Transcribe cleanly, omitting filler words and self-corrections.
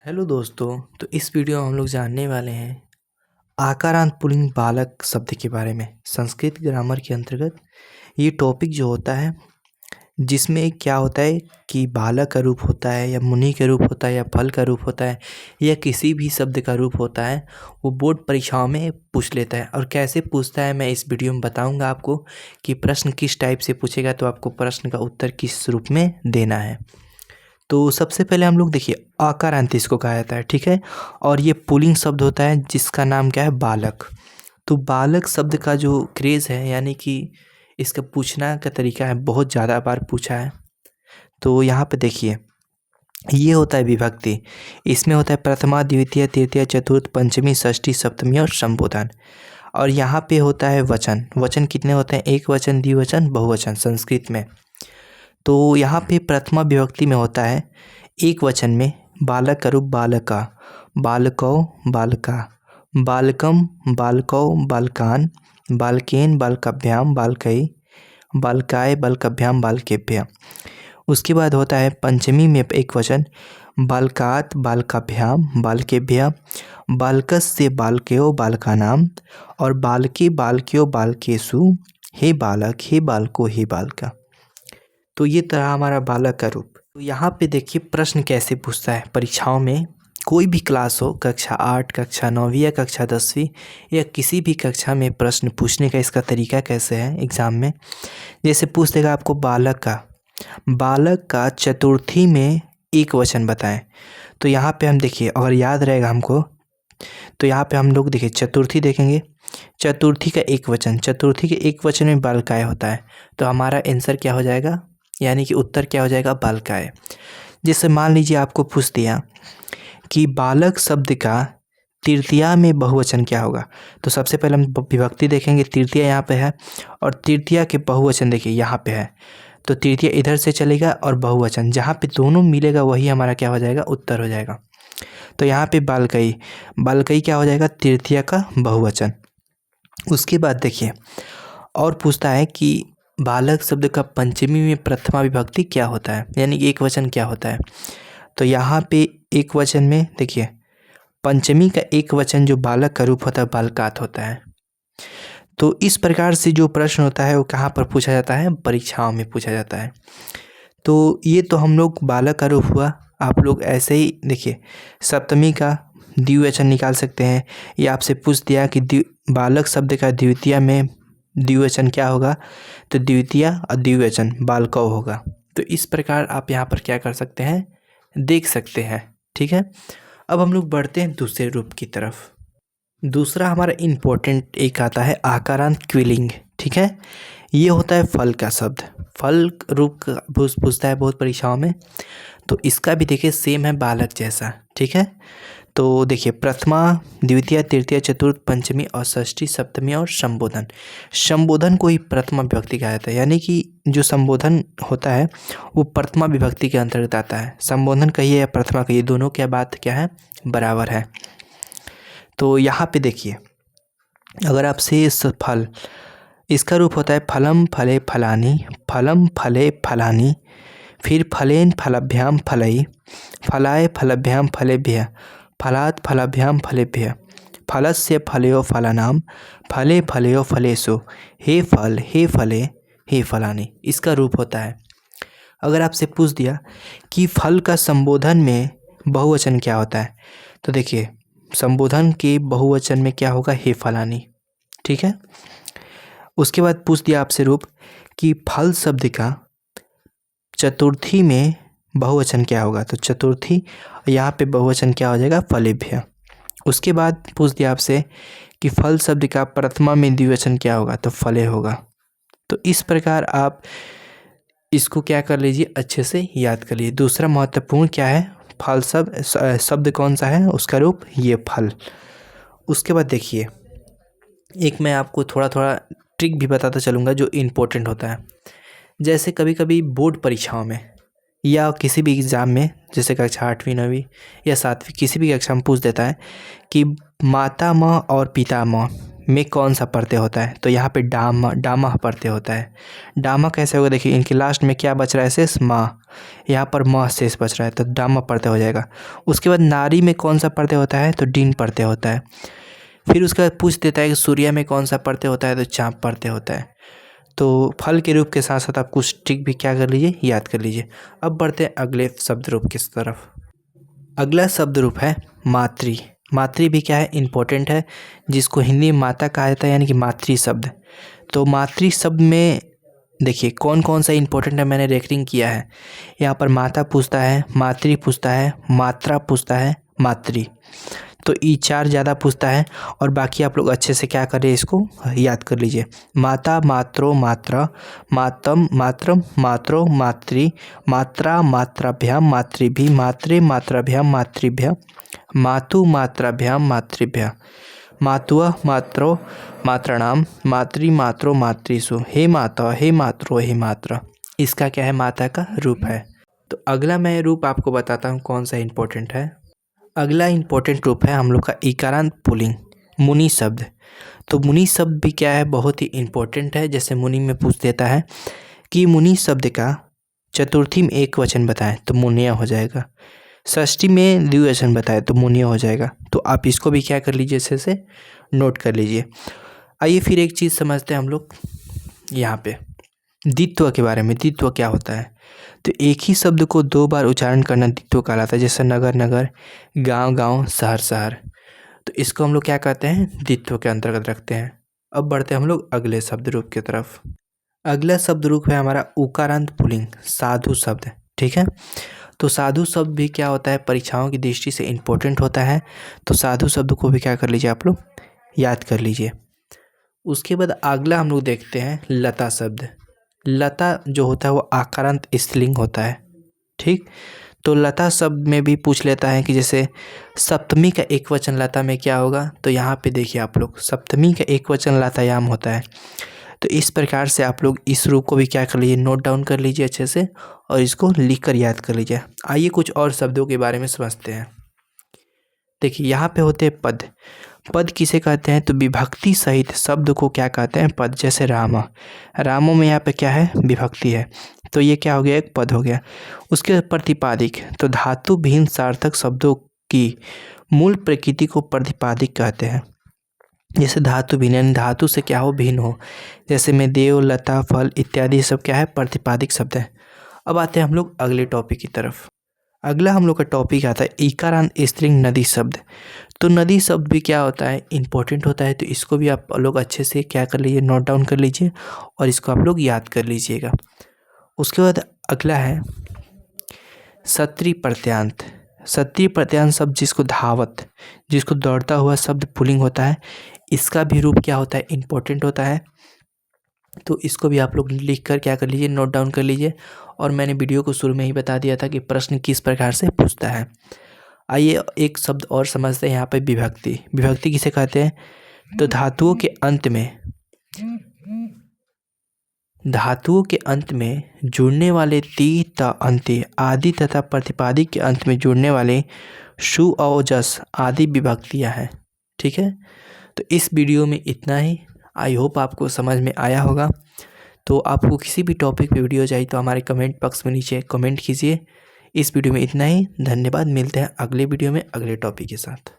Hello दोस्तों। तो इस वीडियो में हम लोग जानने वाले हैं आकारांत पुल्लिंग बालक शब्द के बारे में। संस्कृत ग्रामर के अंतर्गत ये टॉपिक जो होता है जिसमें क्या होता है कि बालक का रूप होता है या मुनि का रूप होता है या फल का रूप होता है या किसी भी शब्द का रूप होता है, वो बोर्ड परीक्षाओं में पूछ लेता है। और कैसे पूछता है मैं इस वीडियो में बताऊंगा आपको कि प्रश्न किस टाइप से पूछेगा, तो आपको प्रश्न का उत्तर किस रूप में देना है। तो सबसे पहले हम लोग देखिए आकारांत इसको कहा जाता है, ठीक है। और ये पुल्लिंग शब्द होता है जिसका नाम क्या है, बालक। तो बालक शब्द का जो क्रेज़ है, यानी कि इसका पूछना का तरीका है, बहुत ज़्यादा बार पूछा है। तो यहाँ पे देखिए ये होता है विभक्ति। इसमें होता है प्रथमा द्वितीय तृतीय चतुर्थ पंचमी षष्ठी सप्तमी और संबोधन। और यहाँ पे होता है वचन। वचन कितने होते हैं, एक वचन द्विवचन बहुवचन संस्कृत में। तो यहाँ पे प्रथमा विभक्ति में होता है एक वचन में बालक का रूप बालका, बालकौ बालका, बालकम बालकौ बालकान, बालकेन बालकाभ्याम बालकई, बालकाय बालकाभ्याम बालकेभ्य। उसके बाद होता है पंचमी में एक वचन बालकात बालकाभ्याम बालकेभ्य, बालकस्य बालकयो बालकानाम, और बालके बालकयो बालकेषु, हे बालक हे बालको हे बालका। तो ये तरह हमारा बालक का रूप। तो यहाँ पे देखिए प्रश्न कैसे पूछता है परीक्षाओं में। कोई भी क्लास हो, कक्षा 8 कक्षा 9वीं या कक्षा 10वीं या किसी भी कक्षा में, प्रश्न पूछने का इसका तरीका कैसे है एग्ज़ाम में। जैसे पूछ देगा आपको बालक का चतुर्थी में एक वचन बताएं। तो यहाँ पे हम देखिए, अगर याद रहेगा हमको, तो यहाँ पे हम लोग देखिए चतुर्थी देखेंगे। चतुर्थी का एक वचन, चतुर्थी के एक वचन में बालकाय होता है। तो हमारा आंसर क्या हो जाएगा, यानी कि उत्तर क्या हो जाएगा, बालकाय। जैसे मान लीजिए आपको पूछ दिया कि बालक शब्द का तृतीया में बहुवचन क्या होगा। तो सबसे पहले हम विभक्ति देखेंगे। तृतीया यहाँ पे है और तृतीया के बहुवचन देखिए यहाँ पे है। तो तृतीया इधर से चलेगा और बहुवचन जहाँ पे दोनों मिलेगा वही हमारा क्या हो जाएगा, उत्तर हो जाएगा। तो यहाँ पे बालकई, बालकई क्या हो जाएगा, तृतीया का बहुवचन। उसके बाद देखिए और पूछता है कि बालक शब्द का पंचमी में प्रथमा विभक्ति क्या होता है, यानी कि एक वचन क्या होता है। तो यहाँ पे एक वचन में देखिए पंचमी का एक वचन जो बालक का रूप होता है बालकात होता है। तो इस प्रकार से जो प्रश्न होता है वो कहाँ पर पूछा जाता है, परीक्षाओं में पूछा जाता है। तो ये तो हम लोग बालक का रूप हुआ। आप लोग ऐसे ही देखिए सप्तमी का द्विवचन निकाल सकते हैं। ये आपसे पूछ दिया कि बालक शब्द का द्वितीय में द्विवचन क्या होगा, तो द्वितीय और द्विवचन बालकौ होगा। तो इस प्रकार आप यहाँ पर क्या कर सकते हैं, देख सकते हैं, ठीक है। अब हम लोग बढ़ते हैं दूसरे रूप की तरफ। दूसरा हमारा इम्पोर्टेंट एक आता है आकारांत क्विलिंग, ठीक है। ये होता है फल का शब्द, फल रूप का पूछता है बहुत परीक्षाओं में। तो इसका भी देखिए सेम है बालक जैसा, ठीक है। तो देखिए प्रथमा द्वितीय तृतीय चतुर्थ पंचमी और षष्ठी सप्तमी और संबोधन। संबोधन को ही प्रथमा विभक्ति कहा जाता है, यानी कि जो संबोधन होता है वो प्रथमा विभक्ति के अंतर्गत आता है। संबोधन कहिए या प्रथमा कहिए, दोनों क्या बात क्या है, बराबर है। तो यहाँ पे देखिए अगर आपसे फल, इसका रूप होता है फलम फले फलानी, फलम फले फलानी, फिर फलेन फलभ्याम फलई, फलाय फलभ्याम फलेभ्य, फलात् फलभ्याम फलेभ्य, फलस्य फलयो फलानाम, फले फलयो फलेषु, हे फल हे फले हे फलानी। इसका रूप होता है। अगर आपसे पूछ दिया कि फल का संबोधन में बहुवचन क्या होता है, तो देखिए संबोधन के बहुवचन में क्या होगा, हे फलानी, ठीक है। उसके बाद पूछ दिया आपसे रूप कि फल शब्द का चतुर्थी में बहुवचन क्या होगा, तो चतुर्थी, यहाँ पे बहुवचन क्या हो जाएगा, फलेभ्य। उसके बाद पूछ दिया आपसे कि फल शब्द का प्रथमा में द्विवचन क्या होगा, तो फले होगा। तो इस प्रकार आप इसको क्या कर लीजिए, अच्छे से याद कर लीजिए। दूसरा महत्वपूर्ण क्या है, फल शब्द कौन सा है, उसका रूप ये फल। उसके बाद देखिए एक मैं आपको थोड़ा थोड़ा ट्रिक भी बताता चलूँगा जो इम्पोर्टेंट होता है। जैसे कभी कभी बोर्ड परीक्षाओं में या किसी भी एग्ज़ाम में, जैसे कक्षा 8वीं 9वीं या 7वीं किसी भी कक्षा में पूछ देता है कि माता माँ और पिता माँ में कौन सा प्रत्यय होता है? तो यहाँ पे डामा प्रत्यय होता है। डामा कैसे होगा? देखिए इनके लास्ट में क्या बच रहा है? शेष माँ, यहाँ पर म शेष बच रहा है तो डामा प्रत्यय हो जाएगा। उसके बाद नारी में कौन सा प्रत्यय होता है? तो डीन प्रत्यय होता है। फिर उसके बाद पूछ देता है कि सूर्य में कौन सा प्रत्यय होता है? तो चाँप प्रत्यय होता है। तो फल के रूप के साथ साथ आप कुछ ट्रिक भी क्या कर लीजिए, याद कर लीजिए। अब बढ़ते हैं अगले शब्द रूप की तरफ। अगला शब्द रूप है मातृ। मातृ भी क्या है? इम्पोर्टेंट है, जिसको हिंदी में माता कहा जाता है, यानी कि मातृ शब्द। तो मातृ शब्द में देखिए कौन कौन सा इंपॉर्टेंट है, मैंने रेकरिंग किया है। यहाँ पर माता पूछता है, मातृ पूछता है, मात्रा पूछता है, मातृ। तो ये 4 ज़्यादा पूछता है और बाकी आप लोग अच्छे से क्या करें, इसको याद कर लीजिए। माता, मात्रो, मात्रा, मातम, मात्रम, मात्रो, मातृ, मात्रा, मात्राभ्याम, मातृभि, मात्रे, मात्राभ्याम, मातृभ्य, मातु, मात्राभ्याम, मातृभ्य, मातुः, मात्रो, मात्राणाम, मातृ, मात्रो, मातृसु, हे माता, हे मात्रो, हे मात्रा। इसका क्या है? माता का रूप है। तो अगला मैं रूप आपको बताता हूँ कौन सा इंपॉर्टेंट है। अगला इंपॉर्टेंट रूप है हम लोग का इकारांत पुल्लिंग, मुनि शब्द। तो मुनि शब्द भी क्या है? बहुत ही इम्पोर्टेंट है। जैसे मुनि में पूछ देता है कि मुनि शब्द का चतुर्थी में एक वचन बताएं, तो मुनिया हो जाएगा। षष्ठी में द्विवचन बताए तो मुनिया हो जाएगा। तो आप इसको भी क्या कर लीजिए, अच्छे से नोट कर लीजिए। आइए फिर एक चीज़ समझते हैं हम लोग यहाँ पे द्वित्व के बारे में। द्वित्व क्या होता है? तो एक ही शब्द को 2 बार उच्चारण करना द्वित्व कहलाता है। जैसे नगर नगर, गांव गांव, शहर शहर। तो इसको हम लोग क्या कहते हैं? द्वित्व के अंतर्गत रखते हैं। अब बढ़ते हैं हम लोग अगले शब्द रूप की तरफ। अगला शब्द रूप है हमारा उकारांत पुल्लिंग, साधु शब्द। ठीक है, तो साधु शब्द भी क्या होता है? परीक्षाओं की दृष्टि से इम्पोर्टेंट होता है। तो साधु शब्द को भी क्या कर लीजिए, आप लोग याद कर लीजिए। उसके बाद अगला हम लोग देखते हैं लता शब्द। लता जो होता है वो आकारांत स्त्रीलिंग होता है। ठीक, तो लता शब्द में भी पूछ लेता है कि जैसे सप्तमी का एक वचन लता में क्या होगा? तो यहाँ पे देखिए आप लोग, सप्तमी का एक वचन लतायाम होता है। तो इस प्रकार से आप लोग इस रूप को भी क्या कर लीजिए, नोट डाउन कर लीजिए अच्छे से और इसको लिख कर याद कर लीजिए। आइए कुछ और शब्दों के बारे में समझते हैं। देखिए यहाँ पे होते हैं पद। पद किसे कहते हैं? तो विभक्ति सहित शब्द को क्या कहते हैं? पद। जैसे रामा, रामों में यहाँ पे क्या है? विभक्ति है, तो ये क्या हो गया? एक पद हो गया। उसके बाद प्रतिपादिक, तो धातु विहीन सार्थक शब्दों की मूल प्रकृति को प्रतिपादिक कहते हैं। जैसे धातु भिन्न, यानी धातु से क्या हो? भिन्न हो। जैसे में देव, लता, फल इत्यादि सब क्या है? प्रतिपादिक शब्द है। अब आते हैं हम लोग अगले टॉपिक की तरफ। अगला हम लोग का टॉपिक आता है इकारांत स्त्रीलिंग नदी शब्द। तो नदी शब्द भी क्या होता है? इंपॉर्टेंट होता है। तो इसको भी आप लोग अच्छे से क्या कर लीजिए, नोट डाउन कर लीजिए और इसको आप लोग याद कर लीजिएगा। उसके बाद अगला है सत्री प्रत्यांत। सत्री प्रत्यांत शब्द जिसको धावत, जिसको दौड़ता हुआ शब्द पुल्लिंग होता है, इसका भी रूप क्या होता है? इम्पोर्टेंट होता है। तो इसको भी आप लोग लिख कर क्या कर लीजिए, नोट डाउन कर लीजिए। और मैंने वीडियो को शुरू में ही बता दिया था कि प्रश्न किस प्रकार से पूछता है। आइए एक शब्द और समझते हैं यहाँ पे, विभक्ति। विभक्ति किसे कहते हैं? तो धातुओं के अंत में जुड़ने वाले ती, त, अंत्य आदि तथा प्रतिपादिक के अंत में जुड़ने वाले शु और जस आदि विभक्तियाँ हैं। ठीक है, तो इस वीडियो में इतना ही। आई होप आपको समझ में आया होगा। तो आपको किसी भी टॉपिक पे वीडियो चाहिए तो हमारे कमेंट बॉक्स में नीचे कमेंट कीजिए। इस वीडियो में इतना ही, धन्यवाद। मिलते हैं अगले वीडियो में अगले टॉपिक के साथ।